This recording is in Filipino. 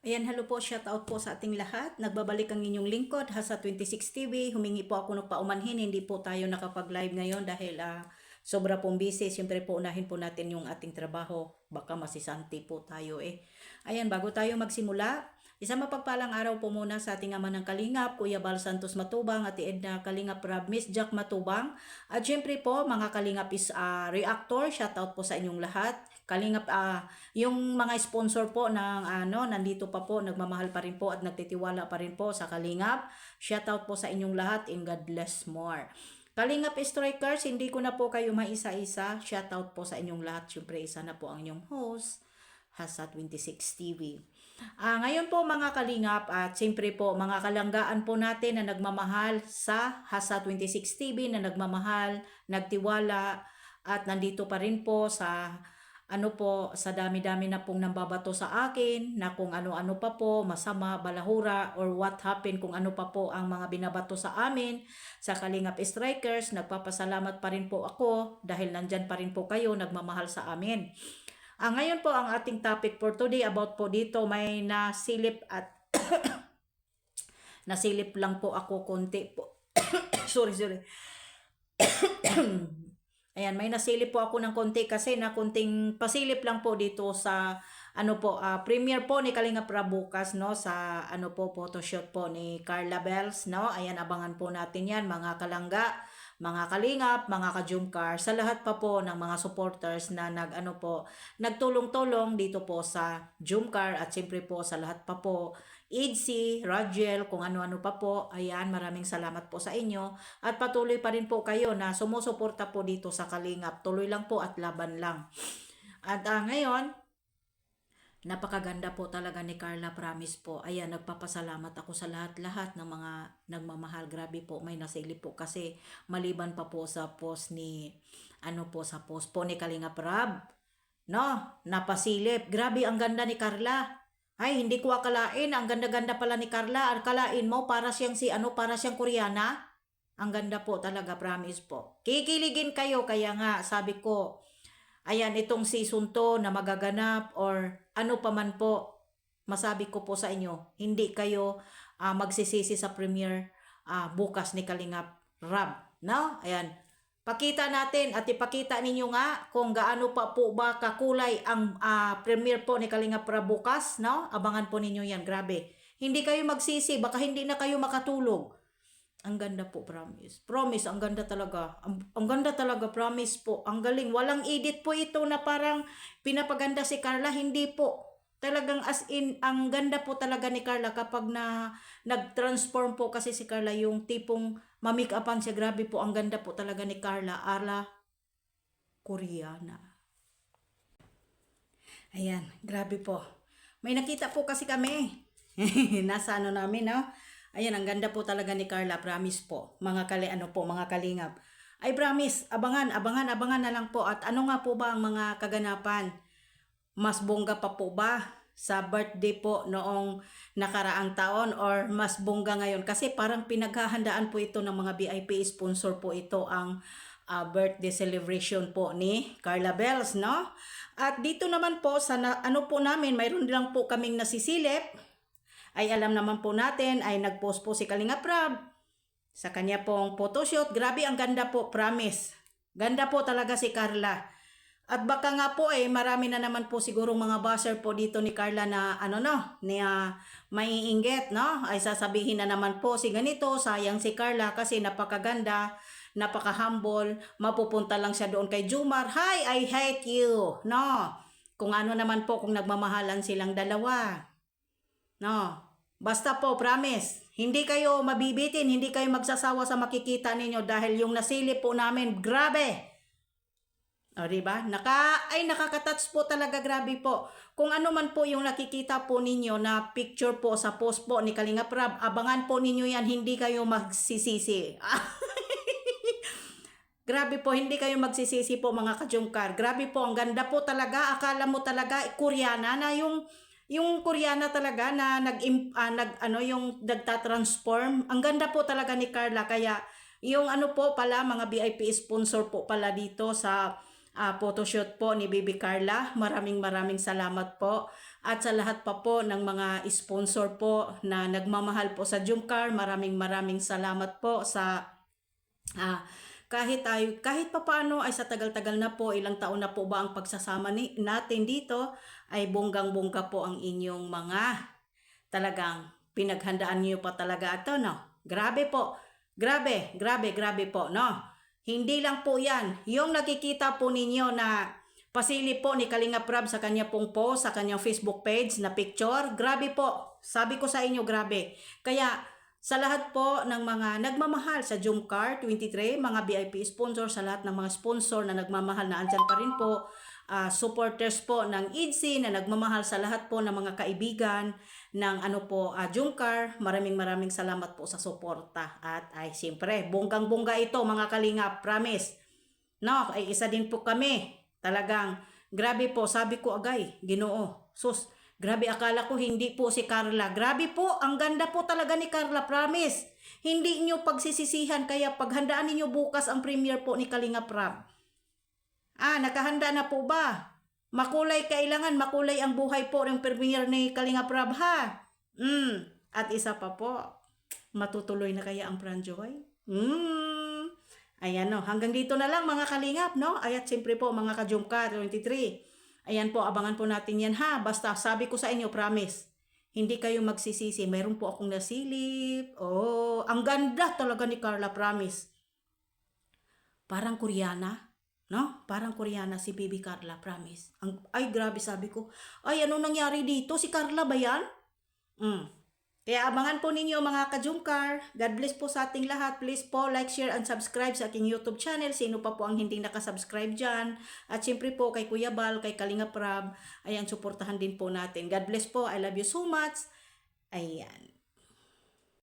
Ayan, hello po, shout out po sa ating lahat. Nagbabalik ang inyong lingkod, Hasa 26 TV. Humingi po ako ng paumanhin, hindi po tayo nakapag-live ngayon dahil sobra pong busy. Siyempre po, unahin po natin yung ating trabaho. Baka masisanti po tayo eh. Ayan, bago tayo magsimula, isang mapagpalang araw po muna sa ating ama ng Kalingap, Kuya Bal Santos Matubang, Ate Edna Kalingap Rab, Miss Jack Matubang. At syempre po, mga Kalingap is reactor, shout out po sa inyong lahat. Kalingap, yung mga sponsor po ng nandito pa po, nagmamahal pa rin po at nagtitiwala pa rin po sa Kalingap. Shout out po sa inyong lahat and God bless more. Kalingap Strikers, hindi ko na po kayo maisa-isa. Shout out po sa inyong lahat. Siyempre, isa na po ang inyong host, Hasa 26 TV. Ngayon po mga Kalingap at siyempre po mga kalanggaan po natin na nagmamahal sa Hasa 26 TV, na nagmamahal, nagtiwala at nandito pa rin po sa sa dami-dami na pong nambabato sa akin na kung ano-ano pa po, masama, balahura, or what happened, kung ano pa po ang mga binabato sa amin, sa Kalingap Strikers, nagpapasalamat pa rin po ako dahil nandyan pa rin po kayo, nagmamahal sa amin. Ngayon po ang ating topic for today about po dito, may nasilip at nasilip lang po ako konti po. sorry. Ayan, may nasilip po ako ng konti kasi na konting pasilip lang po dito sa premiere po ni Kalingap Rab bukas, no, sa photoshoot po ni Carla Bells, no. Ayan, abangan po natin 'yan mga kalangga, mga kalingap, mga ka-Jumcar, sa lahat pa po ng mga supporters na nagtulong-tulong dito po sa Jumcar at siyempre po sa lahat pa po, Idsi, Rajel, kung ano-ano pa po. Ayan, maraming salamat po sa inyo. At patuloy pa rin po kayo na sumusuporta po dito sa Kalingap. Tuloy lang po at laban lang. At ngayon, napakaganda po talaga ni Carla, promise po. Ayan, nagpapasalamat ako sa lahat-lahat ng mga nagmamahal. Grabe po, may nasilip po kasi maliban pa po sa post ni, sa post po ni Kalingap Rab. No, napasilip. Grabe, ang ganda ni Carla. Ay, hindi ko akalain. Ang ganda-ganda pala ni Carla. Akalain mo, para siyang para siyang Koreana. Ang ganda po talaga, promise po. Kikiligin kayo, kaya nga, sabi ko, ayan, itong season 2 na magaganap or ano pa man po, masabi ko po sa inyo, hindi kayo magsisisi sa premiere bukas ni Kalingap Rab. No? Ayan, pakita natin at ipakita ninyo nga kung gaano pa po ba kakulay ang premiere po ni Kalingap Rab bukas, no? Abangan po ninyo yan, grabe. Hindi kayo magsisi, baka hindi na kayo makatulog. Ang ganda po, promise. Promise, ang ganda talaga. Ang ganda talaga, promise po. Ang galing. Walang edit po ito na parang pinapaganda si Carla. Hindi po. Talagang as in, ang ganda po talaga ni Carla kapag nag-transform po kasi si Carla, yung tipong mamik-upan siya. Grabe po, ang ganda po talaga ni Carla. Ala Koreana. Ayan, grabe po. May nakita po kasi kami. Nasa namin, no? Ayan, ang ganda po talaga ni Carla, promise po. Mga kalingap. Ay, promise, abangan na lang po. At ano nga po ba ang mga kaganapan? Mas bongga pa po ba sa birthday po noong nakaraang taon or mas bongga ngayon? Kasi parang pinaghahandaan po ito ng mga VIP sponsor po ito ang birthday celebration po ni Carla Bells, no? At dito naman po sa po namin, mayroon lang po kaming nasisilip. Ay alam naman po natin, ay nag-post po si Kalingap Rab sa kanya pong photoshoot. Grabe, ang ganda po, promise. Ganda po talaga si Carla. At baka nga po marami na naman po siguro mga buzzer po dito ni Carla na maiinggit, no? Ay sasabihin na naman po si ganito, sayang si Carla kasi napakaganda, napaka-humble, mapupunta lang siya doon kay Jumar. Hi, I hate you, no? Kung ano naman po, kung nagmamahalan silang dalawa. No, basta po, promise, hindi kayo mabibitin, hindi kayo magsasawa sa makikita ninyo dahil yung nasilip po namin, grabe. O, diba? Nakaka-touch po talaga, grabe po. Kung ano man po yung nakikita po ninyo na picture po sa post po ni Kalingap Rab, abangan po ninyo yan, hindi kayo magsisisi. Grabe po, hindi kayo magsisisi po mga ka-Jumcar. Grabe po, ang ganda po talaga. Akala mo talaga Koreana na yung Koreana talaga na yung nagta-transform. Ang ganda po talaga ni Carla, kaya yung mga VIP sponsor po pala dito sa photoshoot po ni Bibi Carla. Maraming salamat po. At sa lahat pa po ng mga sponsor po na nagmamahal po sa Jumcar, maraming salamat po sa kahit pa paano ay sa tagal-tagal na po, ilang taon na po ba ang pagsasama natin dito, ay bonggang-bongga po ang inyong mga talagang pinaghandaan niyo pa talaga ito, no? Grabe po. Grabe po, no? Hindi lang po yan. Yung nakikita po ninyo na pasili po ni Kalinga Prab sa kanya pong post, sa kanyang Facebook page na picture, grabe po. Sabi ko sa inyo, grabe. Kaya sa lahat po ng mga nagmamahal sa Jumcar 23, mga VIP sponsor, sa lahat ng mga sponsor na nagmamahal na andyan pa rin po, supporters po ng IDC na nagmamahal, sa lahat po ng mga kaibigan ng Jumcar, maraming salamat po sa suporta. At ay siyempre, bonggang-bongga ito mga Kalingap, promise. No, ay isa din po kami. Talagang grabe po, sabi ko agay, Ginoo. Sus, grabe, akala ko hindi po si Carla. Grabe po, ang ganda po talaga ni Carla, promise. Hindi niyo pagsisisihan, kaya paghandaan niyo bukas ang premiere po ni Kalinga Prab. Nakahanda na po ba? Makulay, kailangan makulay ang buhay po ng premiere ni Kalinga Prab, ha? At isa pa po, matutuloy na kaya ang Pranjoy? Ayan, no, hanggang dito na lang mga Kalingap, no? At siyempre po mga ka-Jumcar 23. Ayan po, abangan po natin yan, ha? Basta sabi ko sa inyo, promise, hindi kayo magsisisi. Mayroon po akong nasilip. Oh, ang ganda talaga ni Carla, promise. Parang Koreana. No? Parang Koreana si Bibi Carla, promise. Ay, grabe, sabi ko. Ay, ano nangyari dito? Si Carla ba yan? Kaya abangan po ninyo mga ka-Jumcar. God bless po sa ating lahat. Please po like, share, and subscribe sa aking YouTube channel. Sino pa po ang hindi nakasubscribe dyan. At syempre po kay Kuya Bal, kay Kalinga Prab. Ayan, suportahan din po natin. God bless po. I love you so much. Ayan.